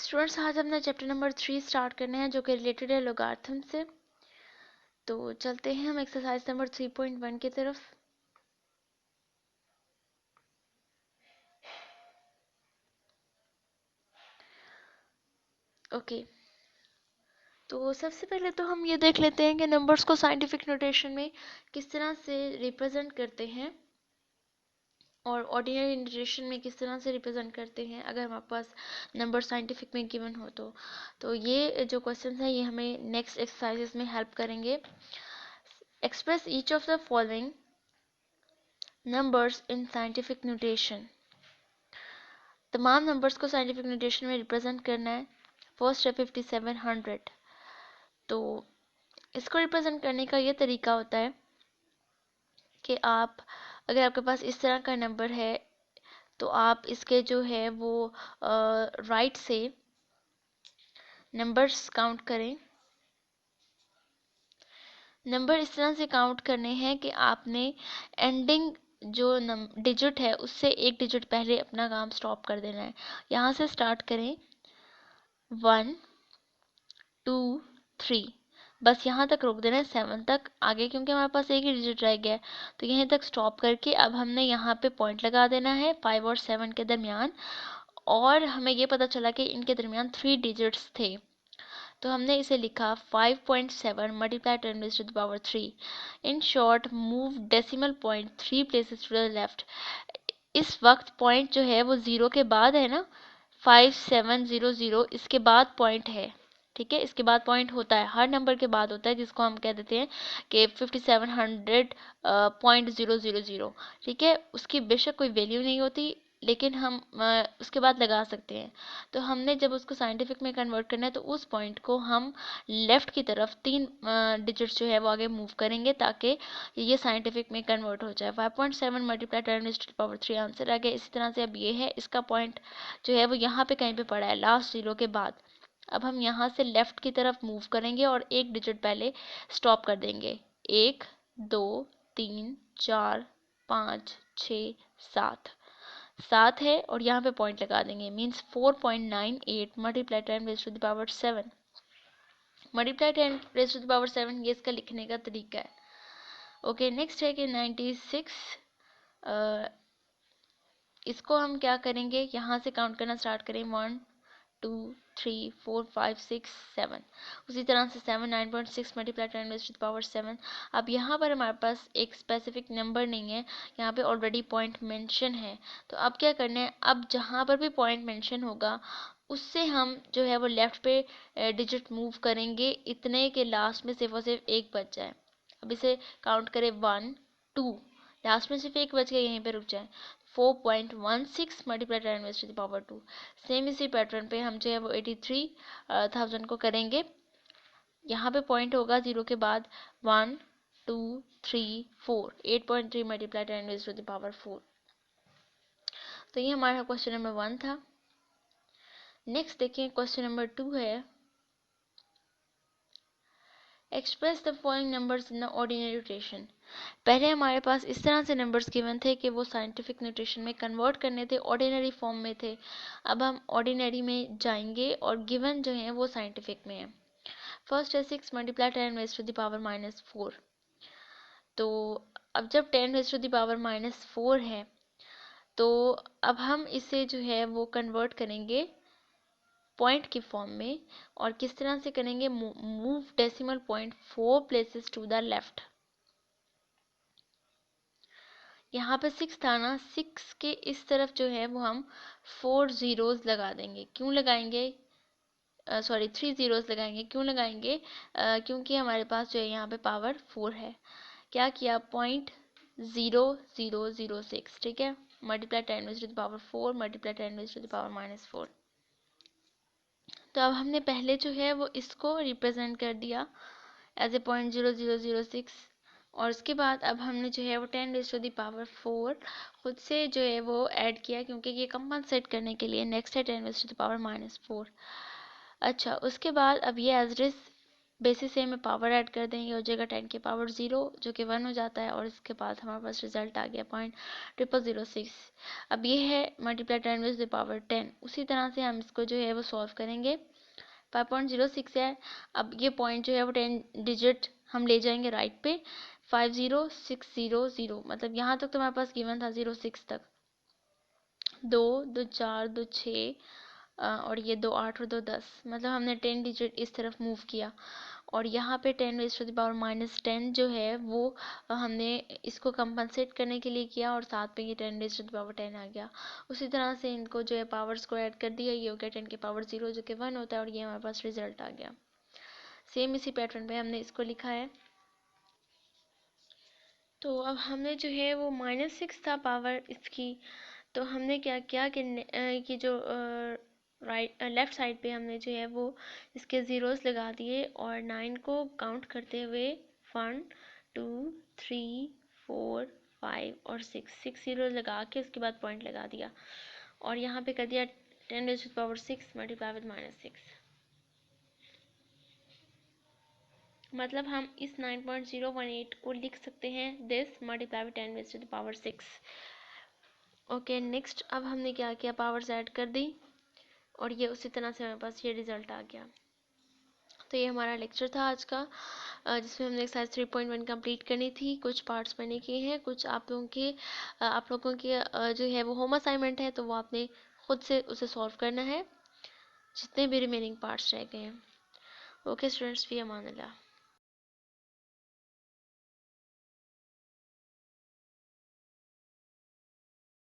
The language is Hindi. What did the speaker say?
स्टूडेंट्स, आज हमने चैप्टर नंबर 3 स्टार्ट करने हैं जो कि रिलेटेड है लोगार्थम से। तो चलते हैं हम एक्सरसाइज नंबर 3.1 की तरफ। ओके, तो सबसे पहले तो हम ये देख लेते हैं कि नंबर्स को साइंटिफिक नोटेशन में किस तरह से रिप्रेजेंट करते हैं और ऑर्डिनरी नोटेशन में किस तरह से रिप्रेजेंट करते हैं अगर हमारे पास नंबर साइंटिफिक में गिवन हो तो ये जो क्वेश्चन है ये हमें नेक्स्ट एक्सरसाइजेस में हेल्प करेंगे। Express each of the following numbers in scientific notation. तमाम नंबर्स को साइंटिफिक नोटेशन में रिप्रेजेंट करना है। फर्स्ट है 5700। तो इसको रिप्रेजेंट करने का ये तरीका होता है कि आप अगर आपके पास इस तरह का नंबर है तो आप इसके जो है वो राइट से नंबर्स काउंट करें। नंबर इस तरह से काउंट करने हैं कि आपने एंडिंग जो डिजिट है उससे एक डिजिट पहले अपना काम स्टॉप कर देना है। यहाँ से स्टार्ट करें 1 2 3, बस यहाँ तक रोक देना है 7 तक। आगे क्योंकि हमारे पास एक ही डिजिट रह गया है तो यहीं तक स्टॉप करके अब हमने यहाँ पे पॉइंट लगा देना है 5 और 7 के दरमियान। और हमें ये पता चला कि इनके दरमियान 3 डिजिट्स थे तो हमने इसे लिखा 5.7 multiply 10 raised to the power 3। In short move decimal point 3 places to the left. इस वक्त पॉइंट जो है वो ज़ीरो के बाद है ना, 5700 इसके बाद पॉइंट है। ठीक है, इसके बाद पॉइंट होता है, हर नंबर के बाद होता है जिसको हम कह देते हैं कि 5700.000। ठीक है, उसकी बेशक कोई वैल्यू नहीं होती लेकिन हम उसके बाद लगा सकते हैं। तो हमने जब उसको साइंटिफिक में कन्वर्ट करना है तो उस पॉइंट को हम लेफ़्ट की तरफ 3 डिजिट्स जो है वो आगे मूव करेंगे ताकि ये साइंटिफिक में कन्वर्ट हो जाए। 5.7 multiply 10 raised to the power 3 answer आ गया। इसी तरह से अब ये है, इसका पॉइंट जो है वो यहाँ पे कहीं पे पड़ा है लास्ट ज़ीरो के बाद। अब हम यहाँ से लेफ़्ट की तरफ मूव करेंगे और एक डिजिट पहले स्टॉप कर देंगे। 1 2 3 4 5 6 7 है और यहाँ पे पॉइंट लगा देंगे। Means 4.98 multiply 10 raised to the power 7 multiply 10 raised to the power 7, ये इसका लिखने का तरीका है। ओके, नेक्स्ट है कि 96। इसको हम क्या करेंगे, यहाँ से काउंट करना स्टार्ट करें 1 2 3 4 5 6 7। उसी तरह से 7 9.6 multiply 10 raised to the power 7। अब यहाँ पर हमारे पास एक स्पेसिफिक नंबर नहीं है, यहाँ पे ऑलरेडी पॉइंट मेंशन है। तो अब क्या करना है, अब जहाँ पर भी पॉइंट मेंशन होगा उससे हम जो है वो लेफ्ट पे डिजिट मूव करेंगे इतने के लास्ट में सिर्फ और सिर्फ एक बच जाए। अब इसे काउंट करें 1 2, लास्ट में सिर्फ एक बच गया, यहीं पे रुक जाए। 4.16 multiply 10 raised to the power 2। Same इसी पैटर्न पे हम जो है वो 83,000 को करेंगे। यहाँ पे पॉइंट होगा ज़ीरो के बाद 1 2 3 4, 8.3 multiply 10 raised to the power 4। तो ये हमारा क्वेश्चन नंबर 1 था। नेक्स्ट देखिए क्वेश्चन नंबर 2 है, express the following numbers in the ordinary notation. पहले हमारे पास इस तरह से नंबर्स गिवन थे कि वो साइंटिफिक नोटेशन में कन्वर्ट करने थे, ऑर्डिनरी फॉर्म में थे। अब हम ऑर्डिनरी में जाएंगे और गिवन जो है वो साइंटिफिक में है। फर्स्ट है 6 multiply 10 raised to the power -4। तो अब जब 10 raised to the power -4 है तो अब हम इसे जो है वो कन्वर्ट करेंगे पॉइंट की फॉर्म में। और किस तरह से करेंगे, move decimal point 4 places to the left. यहाँ पे 6 था ना, 6 के इस तरफ जो है वो हम 4 ज़ीरोज़ लगा देंगे। क्यों लगाएंगे, सॉरी 3 ज़ीरोज़ लगाएंगे। क्यों लगाएंगे, क्योंकि हमारे पास जो है यहाँ पे पावर 4 है। क्या किया, 0.0006। ठीक है, multiply 10 raised to the power 4 multiply 10 raised to the power -4। तो अब हमने पहले जो है वो इसको रिप्रेजेंट कर दिया एज ए 0.0006। और उसके बाद अब हमने जो है वो 10 raised to the power 4 खुद से जो है वो ऐड किया क्योंकि ये कंपनसेट करने के लिए। नेक्स्ट है 10 raised to the power -4। अच्छा, उसके बाद अब ये एज इट इज बेसिस से हमें पावर ऐड कर देंगे, हो जाएगा 10 की पावर 0 जो कि 1 हो जाता है, और इसके बाद हमारे पास रिजल्ट आ गया 0.0006। अब ये है multiply 10 raise to the power 10। उसी तरह से हम इसको जो है वो सॉल्व करेंगे। 5.06 है। अब ये पॉइंट जो है वो 10 डिजिट हम ले जाएंगे राइट पे, 50600, मतलब यहाँ तक तो हमारे पास गिवन था 06 तक, 2 2 4 2 6 और ये 2 8 और 2 10, मतलब हमने 10 डिजिट इस तरफ मूव किया। और यहाँ पे 10 रेज़ टू द पावर -10 जो है वो हमने इसको कंपनसेट करने के लिए किया, और साथ में ये 10 रेज़ टू द पावर 10 आ गया। उसी तरह से इनको जो है पावर्स को ऐड कर दिया, ये हो गया 10 की पावर 0 जो कि 1 होता है, और ये हमारे पास रिजल्ट आ गया। सेम इसी पैटर्न पे हमने इसको लिखा है। तो अब हमने जो है वो -6 था पावर इसकी, तो हमने क्या किया कि जो राइट लेफ्ट साइड पे हमने जो है वो इसके ज़ीरोस लगा दिए, और 9 को काउंट करते हुए 1 2 3 4 5 और 6 ज़ीरो लगा के उसके बाद पॉइंट लगा दिया, और यहाँ पे कर दिया 10 raise to the power 6 multiply with -6। मतलब हम इस 9.018 को लिख सकते हैं this multiply with 10 raise to the power 6। Okay, next अब हमने क्या किया, पावर्स ऐड कर दी, और ये उसी तरह से हमारे पास ये रिजल्ट आ गया। तो ये हमारा लेक्चर था आज का, जिसमें हमने एक्सरसाइज 3.1 कंप्लीट करनी थी। कुछ पार्ट्स मैंने किए हैं, कुछ आप लोगों के जो है वो होम असाइनमेंट है, तो वो आपने खुद से उसे सॉल्व करना है, जितने भी रिमेनिंग पार्ट्स रह गए हैं। ओके स्टूडेंट्स, फी अमान अल्लाह।